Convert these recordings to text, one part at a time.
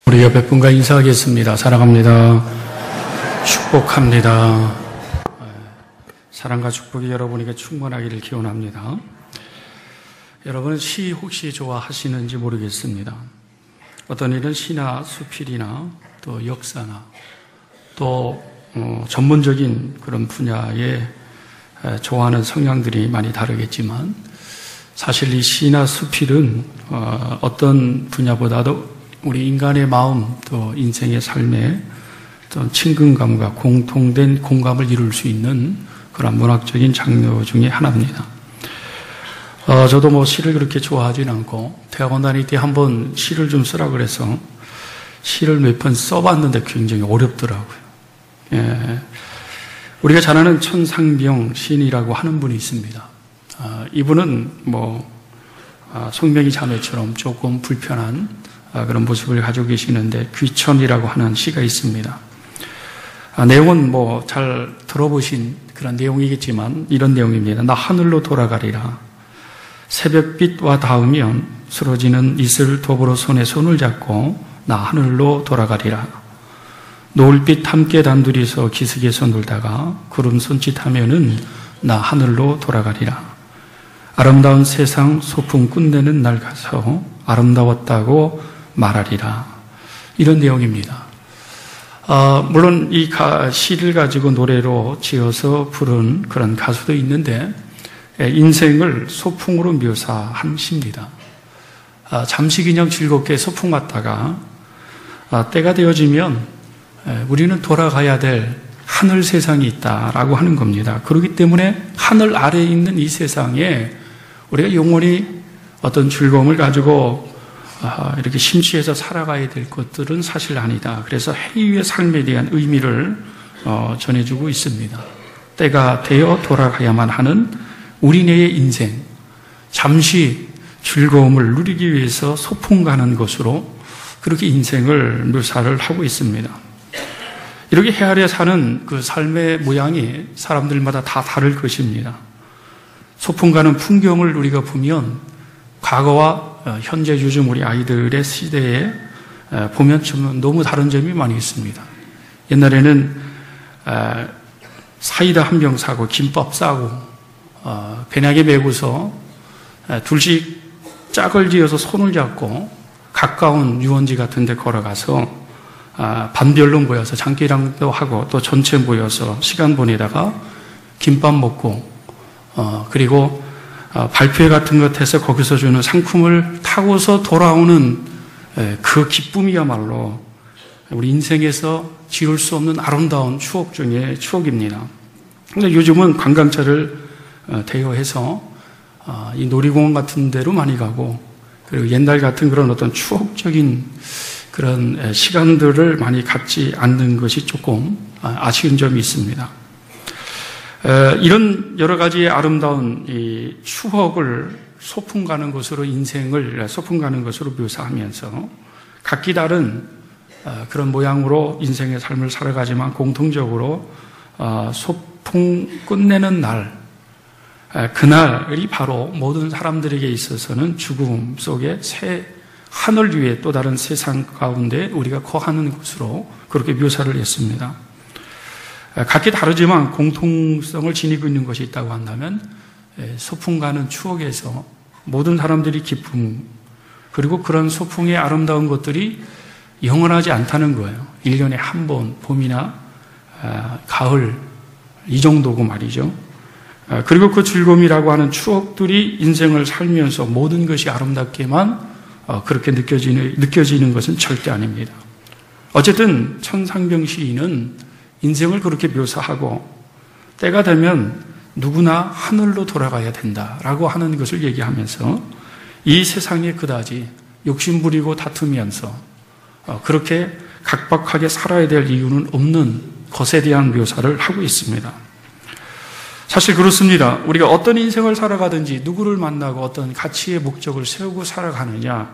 우리 옆에 분과 인사하겠습니다. 사랑합니다. 축복합니다. 사랑과 축복이 여러분에게 충만하기를 기원합니다. 여러분은 시 혹시 좋아하시는지 모르겠습니다. 어떤 일은 시나 수필이나 또 역사나 또 전문적인 그런 분야에 좋아하는 성향들이 많이 다르겠지만 사실 이 시나 수필은 어떤 분야보다도 우리 인간의 마음 또 인생의 삶에 어떤 친근감과 공통된 공감을 이룰 수 있는 그런 문학적인 장르 중에 하나입니다. 저도 뭐 시를 그렇게 좋아하진 않고 대학원 다닐 때 한번 시를 좀 쓰라 그래서 시를 몇 번 써봤는데 굉장히 어렵더라고요. 예. 우리가 잘 아는 천상병 시인이라고 하는 분이 있습니다. 이분은 송명희 자매처럼 조금 불편한 그런 모습을 가지고 계시는데 귀천이라고 하는 시가 있습니다. 내용은 잘 들어보신 그런 내용이겠지만 이런 내용입니다. 나 하늘로 돌아가리라. 새벽빛과 닿으면 쓰러지는 이슬 더불어 손에 손을 잡고 나 하늘로 돌아가리라. 노을빛 함께 단둘이서 기슭에서 놀다가 구름 손짓하면은 나 하늘로 돌아가리라. 아름다운 세상 소풍 끝내는 날 가서 아름다웠다고 말하리라. 이런 내용입니다. 물론 이 시를 가지고 노래로 지어서 부른 그런 가수도 있는데 인생을 소풍으로 묘사한 시입니다. 잠시 그냥 즐겁게 소풍 갔다가 때가 되어지면 우리는 돌아가야 될 하늘 세상이 있다라고 하는 겁니다. 그렇기 때문에 하늘 아래에 있는 이 세상에 우리가 영원히 어떤 즐거움을 가지고 이렇게 심취해서 살아가야 될 것들은 사실 아니다. 그래서 해위의 삶에 대한 의미를 전해주고 있습니다. 때가 되어 돌아가야만 하는 우리네의 인생, 잠시 즐거움을 누리기 위해서 소풍 가는 것으로 그렇게 인생을 묘사를 하고 있습니다. 이렇게 해 아래 사는 그 삶의 모양이 사람들마다 다 다를 것입니다. 소풍 가는 풍경을 우리가 보면 과거와 현재 요즘 우리 아이들의 시대에 보면 좀 너무 다른 점이 많이 있습니다. 옛날에는 사이다 한 병 사고 김밥 싸고 배낭에 메고서 둘씩 짝을 지어서 손을 잡고 가까운 유원지 같은 데 걸어가서 반별로 모여서 장기랑도 하고 또 전체 모여서 시간 보내다가 김밥 먹고 그리고 발표회 같은 것 해서 거기서 주는 상품을 타고서 돌아오는 그 기쁨이야말로 우리 인생에서 지울 수 없는 아름다운 추억 중에 추억입니다. 근데 요즘은 관광차를 대여해서 이 놀이공원 같은 데로 많이 가고 그리고 옛날 같은 그런 어떤 추억적인 그런 시간들을 많이 갖지 않는 것이 조금 아쉬운 점이 있습니다. 이런 여러 가지의 아름다운 이 추억을 소풍 가는 것으로 인생을 소풍 가는 것으로 묘사하면서 각기 다른 그런 모양으로 인생의 삶을 살아가지만 공통적으로 소풍 끝내는 날, 그날이 바로 모든 사람들에게 있어서는 죽음 속에 새 하늘 위에 또 다른 세상 가운데 우리가 거하는 것으로 그렇게 묘사를 했습니다. 각기 다르지만 공통성을 지니고 있는 것이 있다고 한다면 소풍 가는 추억에서 모든 사람들이 기쁨 그리고 그런 소풍의 아름다운 것들이 영원하지 않다는 거예요. 1년에 한 번 봄이나 가을 이 정도고 말이죠. 그리고 그 즐거움이라고 하는 추억들이 인생을 살면서 모든 것이 아름답게만 그렇게 느껴지는 것은 절대 아닙니다. 어쨌든 천상병 시인은 인생을 그렇게 묘사하고 때가 되면 누구나 하늘로 돌아가야 된다라고 하는 것을 얘기하면서 이 세상에 그다지 욕심부리고 다투면서 그렇게 각박하게 살아야 될 이유는 없는 것에 대한 묘사를 하고 있습니다. 사실 그렇습니다. 우리가 어떤 인생을 살아가든지 누구를 만나고 어떤 가치의 목적을 세우고 살아가느냐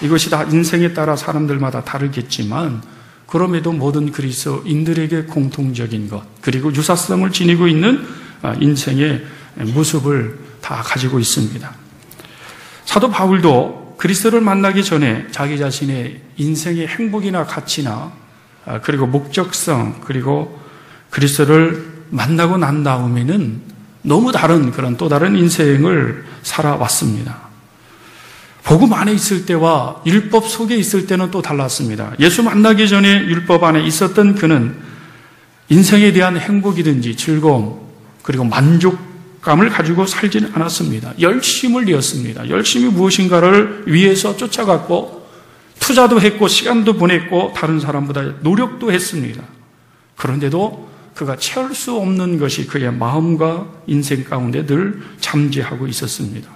이것이 다 인생에 따라 사람들마다 다르겠지만 그럼에도 모든 그리스도인들에게 공통적인 것 그리고 유사성을 지니고 있는 인생의 모습을 다 가지고 있습니다. 사도 바울도 그리스도를 만나기 전에 자기 자신의 인생의 행복이나 가치나 그리고 목적성 그리고 그리스도를 만나고 난 다음에는 너무 다른 그런 또 다른 인생을 살아왔습니다. 복음 안에 있을 때와 율법 속에 있을 때는 또 달랐습니다. 예수 만나기 전에 율법 안에 있었던 그는 인생에 대한 행복이든지 즐거움 그리고 만족감을 가지고 살지는 않았습니다. 열심을 내었습니다. 열심히 무엇인가를 위해서 쫓아갔고 투자도 했고 시간도 보냈고 다른 사람보다 노력도 했습니다. 그런데도 그가 채울 수 없는 것이 그의 마음과 인생 가운데 늘 잠재하고 있었습니다.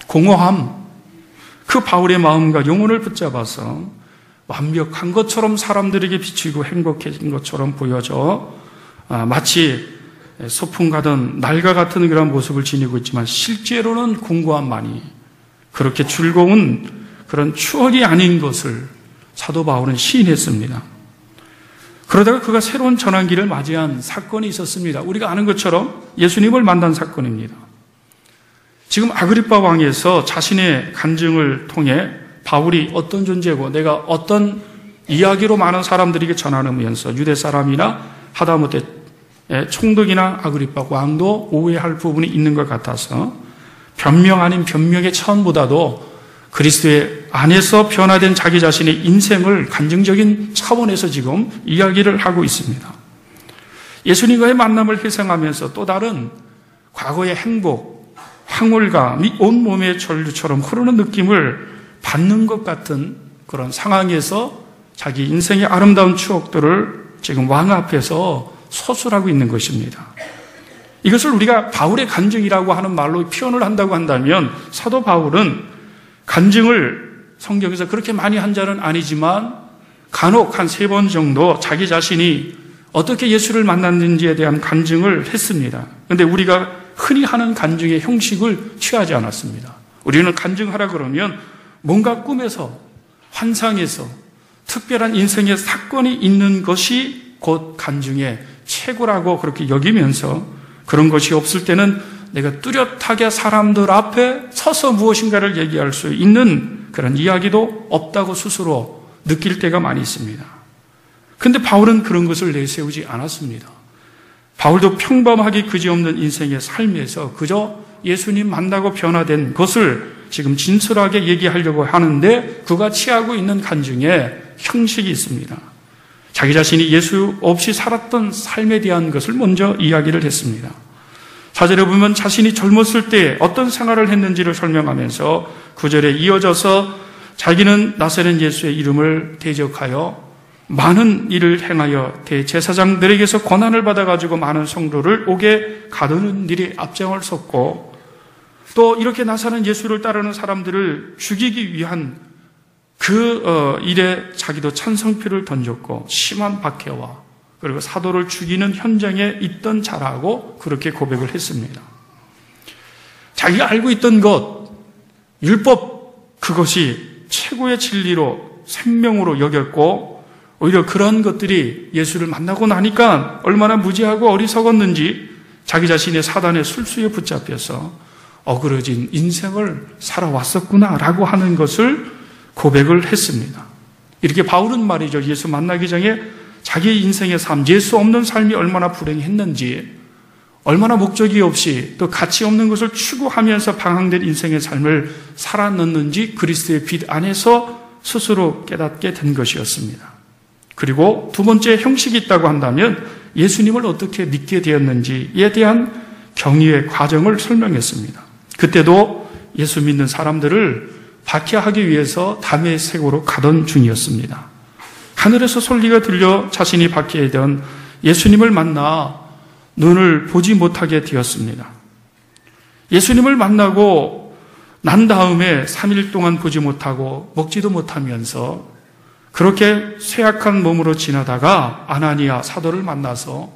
공허함, 그 바울의 마음과 영혼을 붙잡아서 완벽한 것처럼 사람들에게 비치고 행복해진 것처럼 보여져 마치 소풍 가던 날과 같은 그런 모습을 지니고 있지만 실제로는 공고함만이 그렇게 즐거운 그런 추억이 아닌 것을 사도 바울은 시인했습니다. 그러다가 그가 새로운 전환기를 맞이한 사건이 있었습니다. 우리가 아는 것처럼 예수님을 만난 사건입니다. 지금 아그리파 왕에서 자신의 간증을 통해 바울이 어떤 존재고 내가 어떤 이야기로 많은 사람들에게 전하면서 유대 사람이나 하다못해 총독이나 아그리파 왕도 오해할 부분이 있는 것 같아서 변명 아닌 변명의 차원보다도 그리스도의 안에서 변화된 자기 자신의 인생을 간증적인 차원에서 지금 이야기를 하고 있습니다. 예수님과의 만남을 회상하면서 또 다른 과거의 행복, 황홀감이 온몸의 전류처럼 흐르는 느낌을 받는 것 같은 그런 상황에서 자기 인생의 아름다운 추억들을 지금 왕 앞에서 서술하고 있는 것입니다. 이것을 우리가 바울의 간증이라고 하는 말로 표현을 한다고 한다면 사도 바울은 간증을 성경에서 그렇게 많이 한 자는 아니지만 간혹 한 3번 정도 자기 자신이 어떻게 예수를 만났는지에 대한 간증을 했습니다. 그런데 우리가 흔히 하는 간증의 형식을 취하지 않았습니다. 우리는 간증하라 그러면 뭔가 꿈에서 환상에서 특별한 인생의 사건이 있는 것이 곧 간증의 최고라고 그렇게 여기면서 그런 것이 없을 때는 내가 뚜렷하게 사람들 앞에 서서 무엇인가를 얘기할 수 있는 그런 이야기도 없다고 스스로 느낄 때가 많이 있습니다. 그런데 바울은 그런 것을 내세우지 않았습니다. 바울도 평범하게 그지없는 인생의 삶에서 그저 예수님 만나고 변화된 것을 지금 진솔하게 얘기하려고 하는데 그가 취하고 있는 간증에 형식이 있습니다. 자기 자신이 예수 없이 살았던 삶에 대한 것을 먼저 이야기를 했습니다. 4절에 보면 자신이 젊었을 때 어떤 생활을 했는지를 설명하면서 9절에 이어져서 자기는 나사렛 예수의 이름을 대적하여 많은 일을 행하여 대제사장들에게서 권한을 받아가지고 많은 성도를 옥에 가두는 일에 앞장을 섰고 또 이렇게 나사렛 예수를 따르는 사람들을 죽이기 위한 그 일에 자기도 찬성표를 던졌고 심한 박해와 그리고 사도를 죽이는 현장에 있던 자라고 그렇게 고백을 했습니다. 자기가 알고 있던 것, 율법 그것이 최고의 진리로 생명으로 여겼고 오히려 그런 것들이 예수를 만나고 나니까 얼마나 무지하고 어리석었는지 자기 자신의 사단의 술수에 붙잡혀서 어그러진 인생을 살아왔었구나라고 하는 것을 고백을 했습니다. 이렇게 바울은 말이죠. 예수 만나기 전에 자기 인생의 삶, 예수 없는 삶이 얼마나 불행했는지, 얼마나 목적이 없이 또 가치 없는 것을 추구하면서 방황된 인생의 삶을 살아냈는지 그리스도의 빛 안에서 스스로 깨닫게 된 것이었습니다. 그리고 두 번째 형식이 있다고 한다면 예수님을 어떻게 믿게 되었는지에 대한 경위의 과정을 설명했습니다. 그때도 예수 믿는 사람들을 박해하기 위해서 담의 색으로 가던 중이었습니다. 하늘에서 소리가 들려 자신이 박해되던 예수님을 만나 눈을 보지 못하게 되었습니다. 예수님을 만나고 난 다음에 3일 동안 보지 못하고 먹지도 못하면서 그렇게 쇠약한 몸으로 지나다가 아나니아 사도를 만나서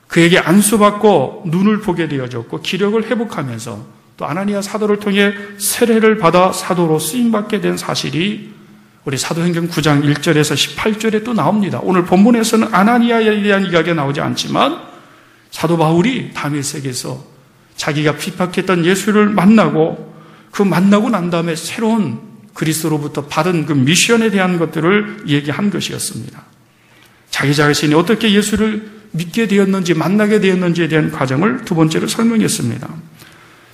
그에게 안수받고 눈을 보게 되어졌고 기력을 회복하면서 또 아나니아 사도를 통해 세례를 받아 사도로 쓰임받게 된 사실이 우리 사도행전 9장 1절에서 18절에 또 나옵니다. 오늘 본문에서는 아나니아에 대한 이야기가 나오지 않지만 사도 바울이 다메섹에서 자기가 핍박했던 예수를 만나고 그 만나고 난 다음에 새로운 그리스도로부터 받은 그 미션에 대한 것들을 얘기한 것이었습니다. 자기 자신이 어떻게 예수를 믿게 되었는지, 만나게 되었는지에 대한 과정을 두 번째로 설명했습니다.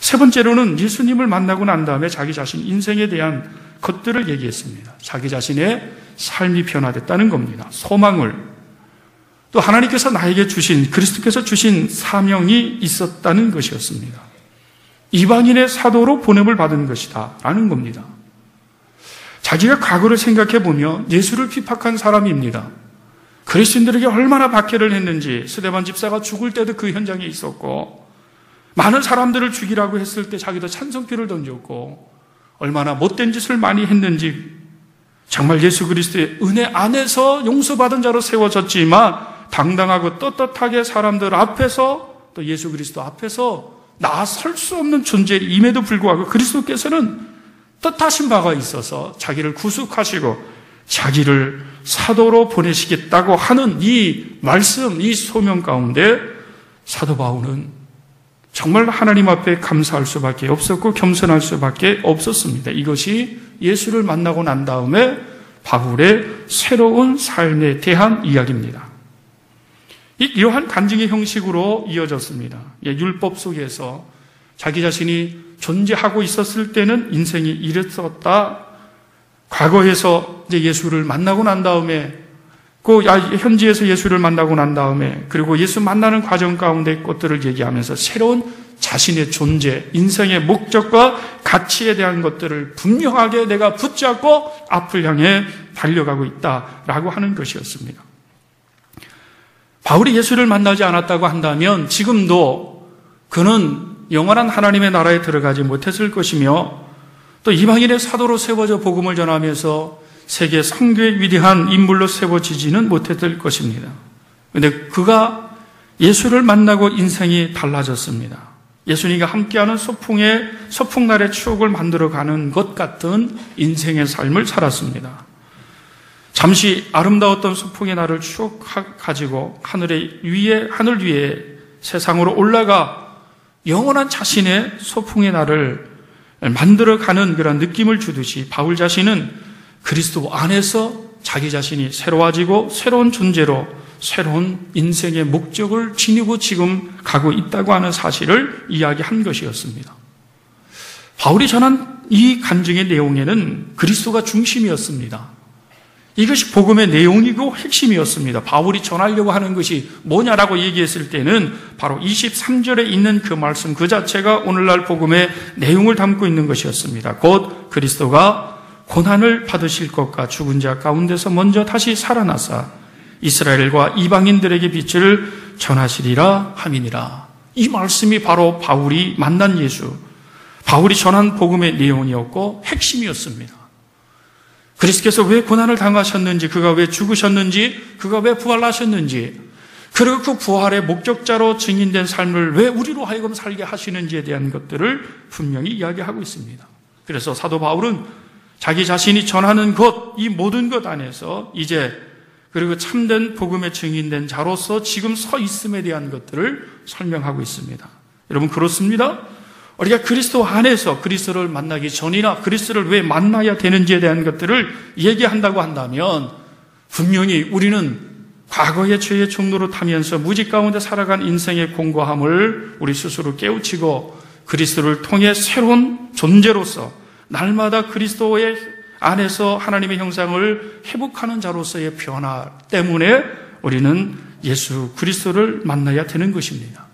세 번째로는 예수님을 만나고 난 다음에 자기 자신 인생에 대한 것들을 얘기했습니다. 자기 자신의 삶이 변화됐다는 겁니다. 소망을, 또 하나님께서 나에게 주신, 그리스도께서 주신 사명이 있었다는 것이었습니다. 이방인의 사도로 보냄을 받은 것이다 라는 겁니다. 자기가 과거를 생각해 보면 예수를 핍박한 사람입니다. 그리스도인들에게 얼마나 박해를 했는지, 스데반 집사가 죽을 때도 그 현장에 있었고, 많은 사람들을 죽이라고 했을 때 자기도 찬성표를 던졌고, 얼마나 못된 짓을 많이 했는지, 정말 예수 그리스도의 은혜 안에서 용서받은 자로 세워졌지만 당당하고 떳떳하게 사람들 앞에서, 또 예수 그리스도 앞에서 나설 수 없는 존재임에도 불구하고 그리스도께서는 뜻하신 바가 있어서 자기를 구속하시고 자기를 사도로 보내시겠다고 하는 이 말씀, 이 소명 가운데 사도 바울은 정말 하나님 앞에 감사할 수밖에 없었고 겸손할 수밖에 없었습니다. 이것이 예수를 만나고 난 다음에 바울의 새로운 삶에 대한 이야기입니다. 이러한 간증의 형식으로 이어졌습니다. 율법 속에서 자기 자신이 존재하고 있었을 때는 인생이 이랬었다. 과거에서 이제 예수를 만나고 난 다음에, 그 현지에서 예수를 만나고 난 다음에, 그리고 예수 만나는 과정 가운데 것들을 얘기하면서 새로운 자신의 존재, 인생의 목적과 가치에 대한 것들을 분명하게 내가 붙잡고 앞을 향해 달려가고 있다라고 하는 것이었습니다. 바울이 예수를 만나지 않았다고 한다면 지금도 그는 영원한 하나님의 나라에 들어가지 못했을 것이며, 또 이방인의 사도로 세워져 복음을 전하면서 세계 선교의 위대한 인물로 세워지지는 못했을 것입니다. 그런데 그가 예수를 만나고 인생이 달라졌습니다. 예수님과 함께하는 소풍날의 추억을 만들어가는 것 같은 인생의 삶을 살았습니다. 잠시 아름다웠던 소풍의 날을 추억가지고 하늘 위에 세상으로 올라가 영원한 자신의 소풍의 날을 만들어가는 그런 느낌을 주듯이 바울 자신은 그리스도 안에서 자기 자신이 새로워지고 새로운 존재로 새로운 인생의 목적을 지니고 지금 가고 있다고 하는 사실을 이야기한 것이었습니다. 바울이 전한 이 간증의 내용에는 그리스도가 중심이었습니다. 이것이 복음의 내용이고 핵심이었습니다. 바울이 전하려고 하는 것이 뭐냐라고 얘기했을 때는 바로 23절에 있는 그 말씀 그 자체가 오늘날 복음의 내용을 담고 있는 것이었습니다. 곧 그리스도가 고난을 받으실 것과 죽은 자 가운데서 먼저 다시 살아나사 이스라엘과 이방인들에게 빛을 전하시리라 함이니라. 이 말씀이 바로 바울이 만난 예수, 바울이 전한 복음의 내용이었고 핵심이었습니다. 그리스도께서 왜 고난을 당하셨는지, 그가 왜 죽으셨는지, 그가 왜 부활하셨는지, 그리고 그 부활의 목적자로 증인된 삶을 왜 우리로 하여금 살게 하시는지에 대한 것들을 분명히 이야기하고 있습니다. 그래서 사도 바울은 자기 자신이 전하는 것, 이 모든 것 안에서 이제 그리고 참된 복음의 증인된 자로서 지금 서 있음에 대한 것들을 설명하고 있습니다. 여러분 그렇습니다. 우리가 그리스도 안에서 그리스도를 만나기 전이나 그리스도를 왜 만나야 되는지에 대한 것들을 얘기한다고 한다면 분명히 우리는 과거의 죄의 종로로 타면서 무지 가운데 살아간 인생의 공고함을 우리 스스로 깨우치고 그리스도를 통해 새로운 존재로서 날마다 그리스도의 안에서 하나님의 형상을 회복하는 자로서의 변화 때문에 우리는 예수 그리스도를 만나야 되는 것입니다.